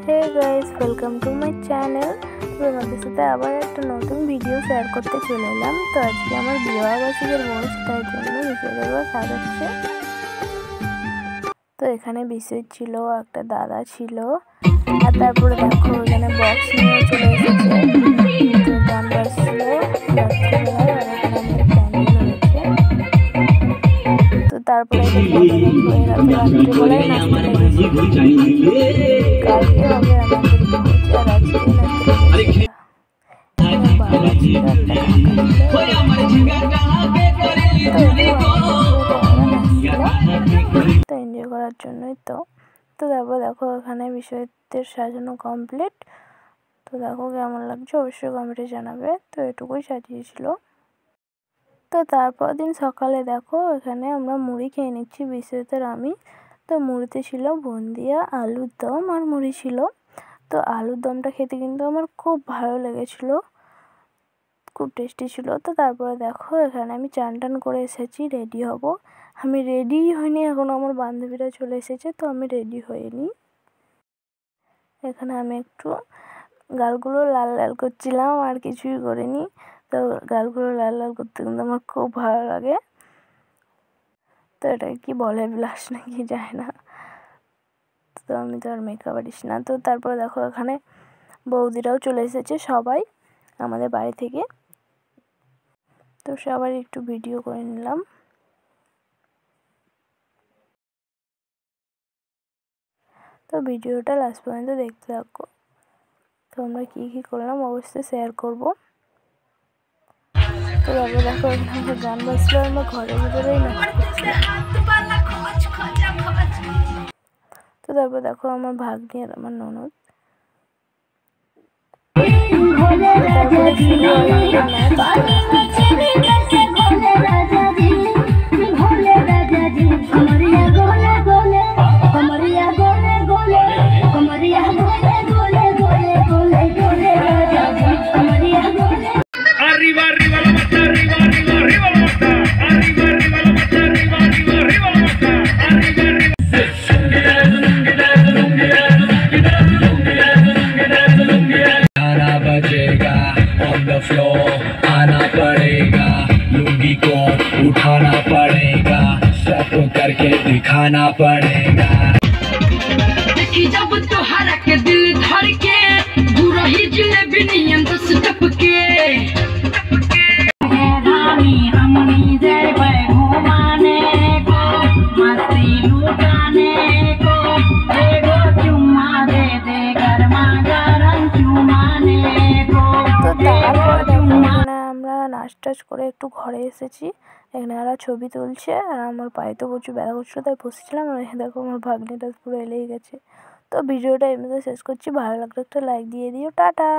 Hey guys, welcome to my channel. তোমাদের সাথে আবার একটা নতুন ভিডিও শেয়ার করতে চলে এলাম। তো আজকে আমার বিবাহবার্ষিকীর অনুষ্ঠানের জন্য বিশ্বদেবা সাজাচ্ছে। তো এখানে বিশ্বজিৎ ছিল, একটা দাদা ছিল, আর তারপরে দেখো এখানে বক্স নিয়ে চলে এসেছে। তো গান বাজছিল রাত্রিবেলায়, আর এখানে আমাদের প্যান্ডেল হয়েছে। তো তারপরে রাত্রিবেলায় নাচতে লেগেছে। কালকে হবে আমাদের বিয়ে, আর আজকে নাচতে লেগেছে। বাবা ছিল, একটা তো এনজয় করার জন্যই তো তারপর দেখো এখানে বিশ্বজিতের সাজানো কমপ্লিট। তো দেখো কেমন লাগছে অবশ্যই কমেন্টে জানাবে। তো এটুকুই সাজিয়েছিল। তো তারপর দিন সকালে দেখো এখানে আমরা মুড়ি খেয়ে নিচ্ছি বিশ্বজিতের আমি। তো মুড়িতে ছিল বুন্দিয়া, আলুর দম আর মুড়ি ছিল। তো আলুর দমটা খেতে কিন্তু আমার খুব ভালো লেগেছিলো, খুব টেস্টি ছিল। তো তারপরে দেখো এখানে আমি চান টান করে এসেছি, রেডি হব। আমি রেডিই হইনি এখনও, আমার বান্ধবীরা চলে এসেছে, তো আমি রেডি হইনি। এখানে আমি একটু গালগুলো লাল লাল করছিলাম, আর কিছুই করিনি। তো গালগুলো লাল লাল করতে কিন্তু আমার খুব ভালো লাগে। তো এটা কি বলে, ব্লাশ নাকি যায় না। তো আমি তো আর মেকআপ আর্টিস্ট না। তো তারপরে দেখো এখানে বৌদিরাও চলে এসেছে সবাই আমাদের বাড়ি থেকে। তো সবার একটু ভিডিও করে নিলাম। তো ভিডিওটা লাস্ট পর্যন্ত দেখতে থাকো। তো আমরা কী করলাম অবশ্যই শেয়ার করবো। তো তারপর দেখো এখানে আমরা গান বাজছিল, আমরা ঘরের ভিতরেই নাচছিলাম। তো তারপর দেখো আমার ভাগ্নি আর আমার ননদ। आना पड़ेगा, लुंगी को उठाना पड़ेगा, सब करके दिखाना पड़ेगा। देखी जब तोहरा के दिल धर के बुरा ही जिलेबी नियन दस टपके रानी हमनी जेबे घुमाने को, मस्ती लुटाने को, एगो चुम्मा दे दे गरमा गरम चुमाने को। আমরা নাচ টাচ করে একটু ঘরে এসেছি। এখানে ওরা ছবি তুলছে, আর আমার পায়ে তো প্রচুর ব্যথা করছিলো, তাই বসেছিলাম। আর দেখো আমার ভাগ্নিটা পুরো এলেই গেছে। তো ভিডিওটা এমনিতে শেষ করছি, ভালো লাগলে একটা লাইক দিয়ে দিও, টাটা।